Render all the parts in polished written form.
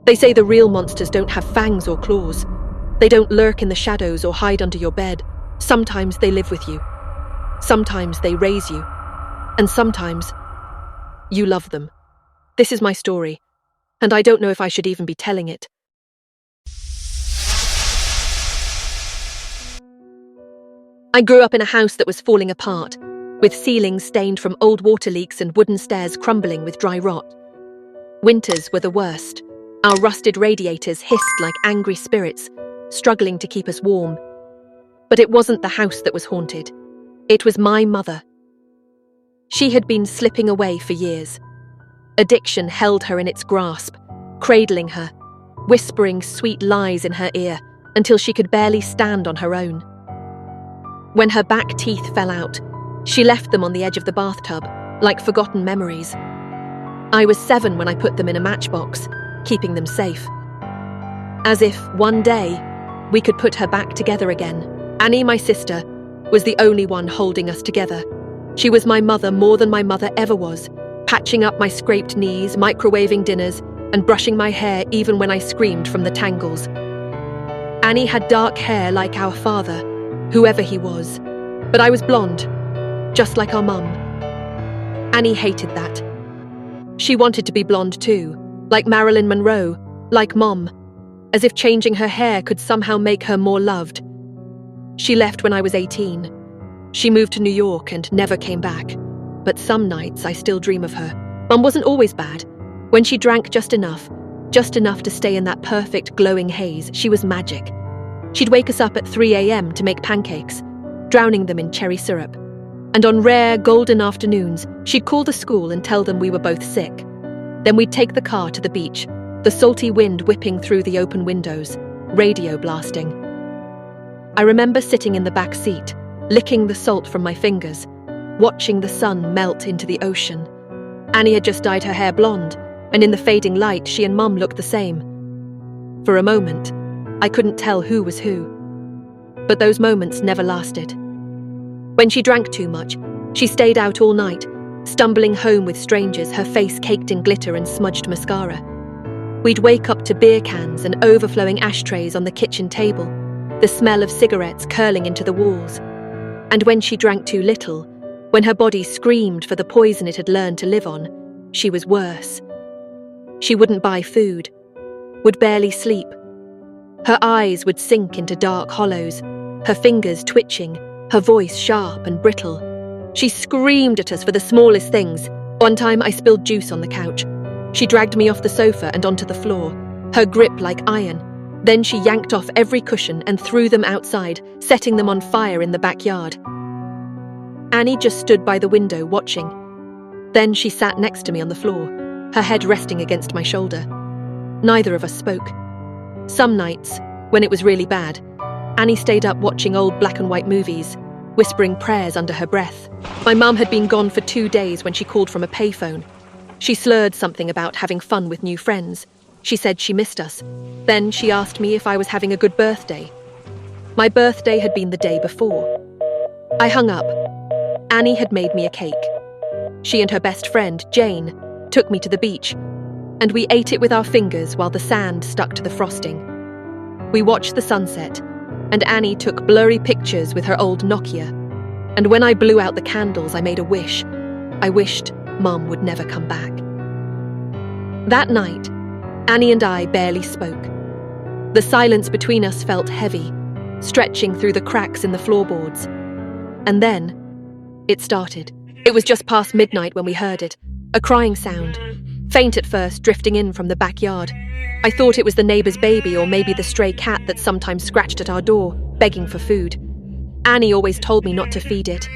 They say the real monsters don't have fangs or claws. They don't lurk in the shadows or hide under your bed. Sometimes they live with you. Sometimes they raise you. And sometimes you love them. This is my story, and I don't know if I should even be telling it. I grew up in a house that was falling apart, with ceilings stained from old water leaks and wooden stairs crumbling with dry rot. Winters were the worst. Our rusted radiators hissed like angry spirits, struggling to keep us warm. But it wasn't the house that was haunted. It was my mother. She had been slipping away for years. Addiction held her in its grasp, cradling her, whispering sweet lies in her ear until she could barely stand on her own. When her back teeth fell out, she left them on the edge of the bathtub, like forgotten memories. I was 7 when I put them in a matchbox, keeping them safe. As if, one day, we could put her back together again. Annie, my sister, was the only one holding us together. She was my mother more than my mother ever was, patching up my scraped knees, microwaving dinners, and brushing my hair even when I screamed from the tangles. Annie had dark hair like our father, whoever he was, but I was blonde, just like our mum. Annie hated that. She wanted to be blonde too, like Marilyn Monroe, like Mom, as if changing her hair could somehow make her more loved. She left when I was 18. She moved to New York and never came back, but some nights I still dream of her. Mum wasn't always bad. When she drank just enough to stay in that perfect glowing haze, she was magic. She'd wake us up at 3 a.m. to make pancakes, drowning them in cherry syrup. And on rare, golden afternoons, she'd call the school and tell them we were both sick. Then we'd take the car to the beach, the salty wind whipping through the open windows, radio blasting. I remember sitting in the back seat, licking the salt from my fingers, watching the sun melt into the ocean. Annie had just dyed her hair blonde, and in the fading light, she and Mum looked the same. For a moment, I couldn't tell who was who. But those moments never lasted. When she drank too much, she stayed out all night, stumbling home with strangers, her face caked in glitter and smudged mascara. We'd wake up to beer cans and overflowing ashtrays on the kitchen table, the smell of cigarettes curling into the walls. And when she drank too little, when her body screamed for the poison it had learned to live on, she was worse. She wouldn't buy food, would barely sleep. Her eyes would sink into dark hollows, her fingers twitching, her voice sharp and brittle. She screamed at us for the smallest things. One time I spilled juice on the couch. She dragged me off the sofa and onto the floor, her grip like iron. Then she yanked off every cushion and threw them outside, setting them on fire in the backyard. Annie just stood by the window watching. Then she sat next to me on the floor, her head resting against my shoulder. Neither of us spoke. Some nights, when it was really bad, Annie stayed up watching old black and white movies, whispering prayers under her breath. My mum had been gone for 2 days when she called from a payphone. She slurred something about having fun with new friends. She said she missed us. Then she asked me if I was having a good birthday. My birthday had been the day before. I hung up. Annie had made me a cake. She and her best friend, Jane, took me to the beach, and we ate it with our fingers while the sand stuck to the frosting. We watched the sunset, and Annie took blurry pictures with her old Nokia. And when I blew out the candles, I made a wish. I wished Mum would never come back. That night, Annie and I barely spoke. The silence between us felt heavy, stretching through the cracks in the floorboards. And then, it started. It was just past midnight when we heard it, a crying sound, faint at first, drifting in from the backyard. I thought it was the neighbour's baby or maybe the stray cat that sometimes scratched at our door, begging for food. Annie always told me not to feed it.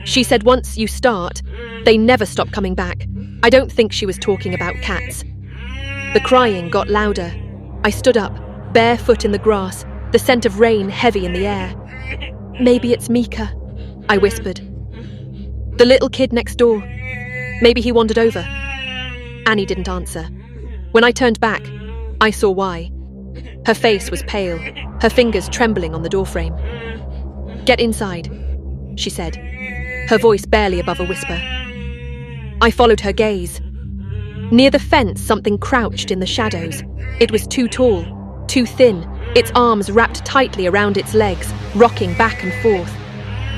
She said once you start, they never stop coming back. I don't think she was talking about cats. The crying got louder. I stood up, barefoot in the grass, the scent of rain heavy in the air. "Maybe it's Mika," I whispered. "The little kid next door. Maybe he wandered over." Annie didn't answer. When I turned back, I saw why. Her face was pale, her fingers trembling on the doorframe. "Get inside," she said, her voice barely above a whisper. I followed her gaze. Near the fence, something crouched in the shadows. It was too tall, too thin, its arms wrapped tightly around its legs, rocking back and forth.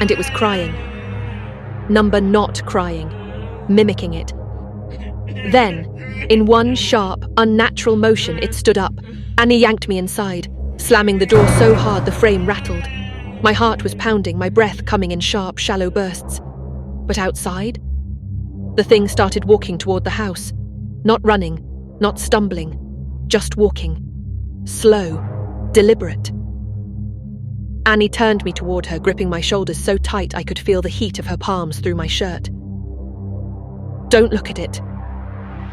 And it was crying. Number not crying, mimicking it. Then, in one sharp, unnatural motion, it stood up. Annie yanked me inside, slamming the door so hard the frame rattled. My heart was pounding, my breath coming in sharp, shallow bursts. But outside, the thing started walking toward the house. Not running, not stumbling, just walking. Slow, deliberate. Annie turned me toward her, gripping my shoulders so tight I could feel the heat of her palms through my shirt. "Don't look at it,"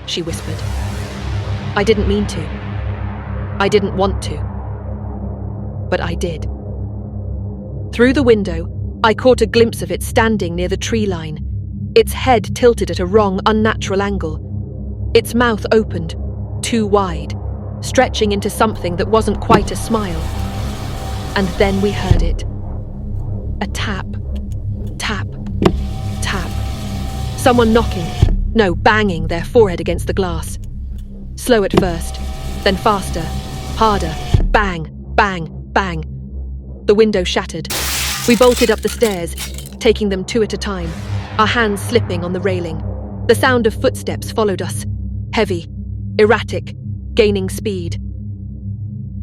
she whispered. I didn't mean to. I didn't want to. But I did. Through the window, I caught a glimpse of it standing near the tree line, its head tilted at a wrong, unnatural angle. Its mouth opened, too wide, stretching into something that wasn't quite a smile. And then we heard it. A tap, tap, tap. Someone knocking, no, banging their forehead against the glass. Slow at first, then faster, harder, bang, bang, bang. The window shattered. We bolted up the stairs, taking them two at a time, our hands slipping on the railing. The sound of footsteps followed us, heavy, erratic, gaining speed.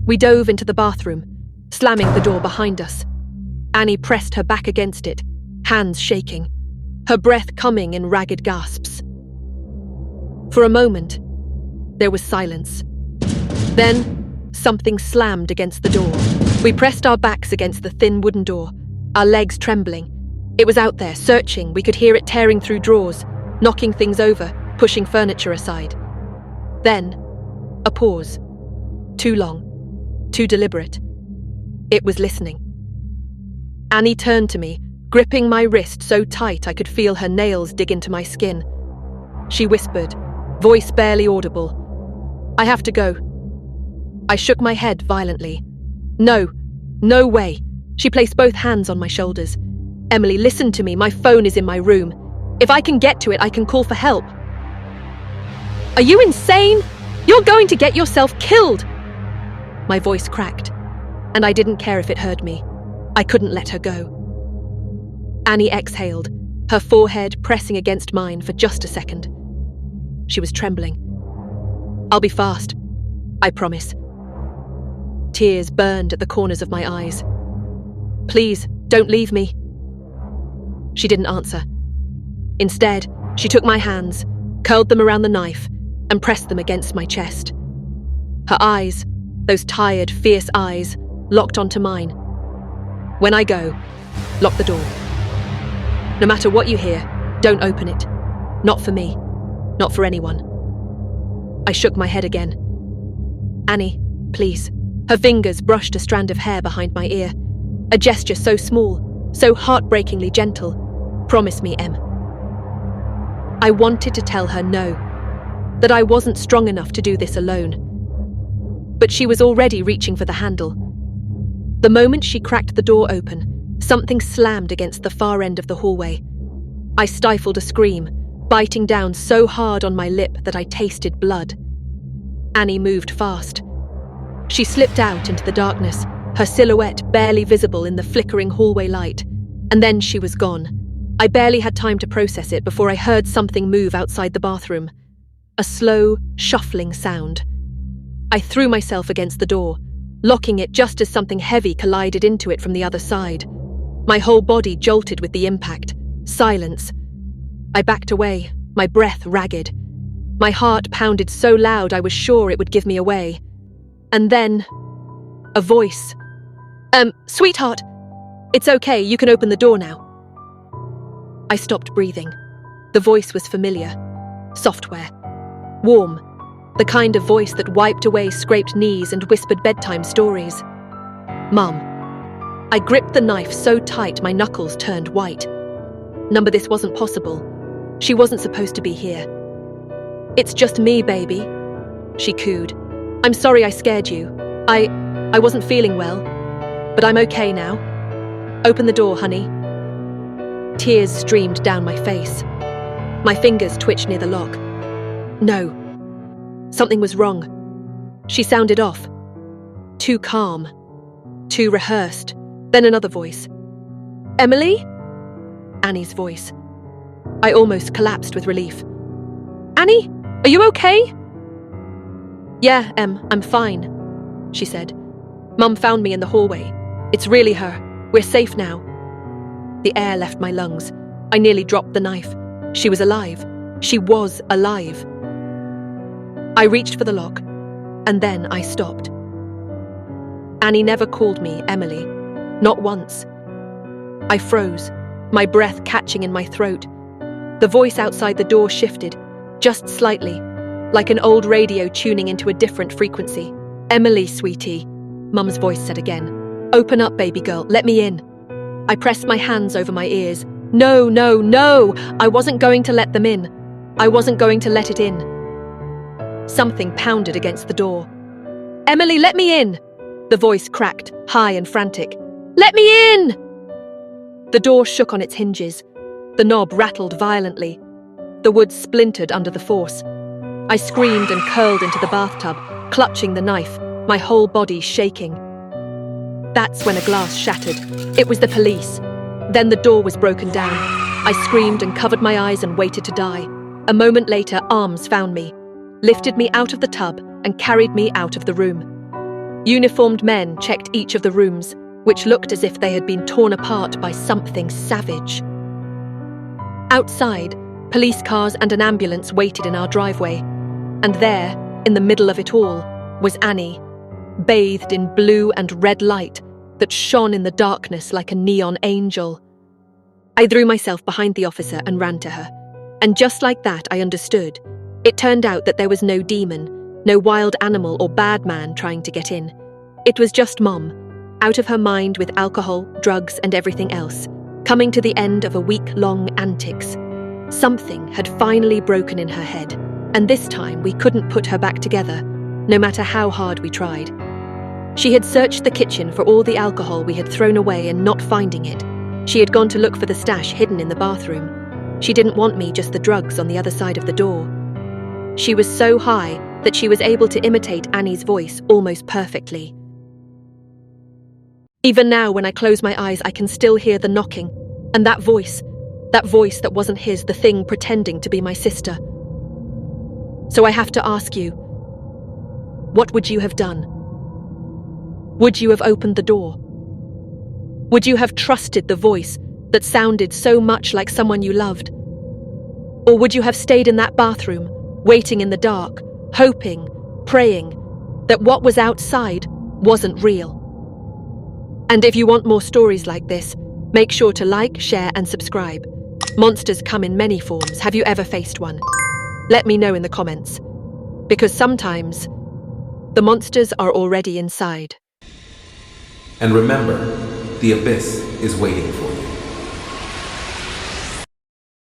We dove into the bathroom, slamming the door behind us. Annie pressed her back against it, hands shaking, her breath coming in ragged gasps. For a moment, there was silence. Then, something slammed against the door. We pressed our backs against the thin wooden door, our legs trembling. It was out there, searching. We could hear it tearing through drawers, knocking things over, pushing furniture aside. Then, a pause. Too long, too deliberate. It was listening. Annie turned to me, gripping my wrist so tight I could feel her nails dig into my skin. She whispered, voice barely audible, "I have to go." I shook my head violently. "No, no way." She placed both hands on my shoulders. "Emily, listen to me. My phone is in my room. If I can get to it, I can call for help." "Are you insane? You're going to get yourself killed!" My voice cracked, and I didn't care if it hurt me. I couldn't let her go. Annie exhaled, her forehead pressing against mine for just a second. She was trembling. "I'll be fast, I promise." Tears burned at the corners of my eyes. "Please, don't leave me." She didn't answer. Instead, she took my hands, curled them around the knife, and pressed them against my chest. Her eyes, those tired, fierce eyes, locked onto mine. "When I go, lock the door. No matter what you hear, don't open it. Not for me, not for anyone." I shook my head again. "Annie, please." Her fingers brushed a strand of hair behind my ear, a gesture so small, so heartbreakingly gentle. "Promise me, Em." I wanted to tell her no, that I wasn't strong enough to do this alone. But she was already reaching for the handle. The moment she cracked the door open, something slammed against the far end of the hallway. I stifled a scream, biting down so hard on my lip that I tasted blood. Annie moved fast. She slipped out into the darkness, her silhouette barely visible in the flickering hallway light, and then she was gone. I barely had time to process it before I heard something move outside the bathroom. A slow, shuffling sound. I threw myself against the door, locking it just as something heavy collided into it from the other side. My whole body jolted with the impact. Silence. I backed away, my breath ragged. My heart pounded so loud I was sure it would give me away. And then, a voice. Sweetheart, it's okay, you can open the door now." I stopped breathing. The voice was familiar. Software. Warm. The kind of voice that wiped away scraped knees and whispered bedtime stories. Mum. I gripped the knife so tight my knuckles turned white. Number, this wasn't possible. She wasn't supposed to be here. "It's just me, baby," she cooed. "I'm sorry I scared you. I wasn't feeling well, but I'm okay now. Open the door, honey." Tears streamed down my face. My fingers twitched near the lock. "No, Something was wrong. She sounded off. Too calm. Too rehearsed. Then another voice. Emily? Annie's voice. I almost collapsed with relief. Annie, are you okay? Yeah, I'm fine, she said. Mum found me in the hallway. It's really her. We're safe now. The air left my lungs. I nearly dropped the knife. She was alive. She was alive. I reached for the lock, and then I stopped. Annie never called me Emily. Not once. I froze, my breath catching in my throat. The voice outside the door shifted, just slightly, like an old radio tuning into a different frequency. Emily, sweetie, Mum's voice said again. Open up, baby girl, let me in. I pressed my hands over my ears. No, no, no! I wasn't going to let them in. I wasn't going to let it in. Something pounded against the door. Emily, let me in! The voice cracked, high and frantic. Let me in! The door shook on its hinges. The knob rattled violently. The wood splintered under the force. I screamed and curled into the bathtub, clutching the knife, my whole body shaking. That's when a glass shattered. It was the police. Then the door was broken down. I screamed and covered my eyes and waited to die. A moment later, arms found me, lifted me out of the tub and carried me out of the room. Uniformed men checked each of the rooms, which looked as if they had been torn apart by something savage. Outside, police cars and an ambulance waited in our driveway. And there, in the middle of it all, was Annie, bathed in blue and red light that shone in the darkness like a neon angel. I threw myself behind the officer and ran to her. And just like that, I understood. It turned out that there was no demon, no wild animal or bad man trying to get in. It was just Mom, out of her mind with alcohol, drugs and everything else, coming to the end of a week-long antics. Something had finally broken in her head, and this time we couldn't put her back together, no matter how hard we tried. She had searched the kitchen for all the alcohol we had thrown away and not finding it. She had gone to look for the stash hidden in the bathroom. She didn't want me, just the drugs on the other side of the door. She was so high that she was able to imitate Annie's voice almost perfectly. Even now, when I close my eyes, I can still hear the knocking, and that voice that wasn't his, the thing pretending to be my sister. So I have to ask you, what would you have done? Would you have opened the door? Would you have trusted the voice that sounded so much like someone you loved? Or would you have stayed in that bathroom, waiting in the dark, hoping, praying that what was outside wasn't real? And if you want more stories like this, make sure to like, share and subscribe. Monsters come in many forms. Have you ever faced one? Let me know in the comments. Because sometimes the monsters are already inside. And remember, the abyss is waiting for you.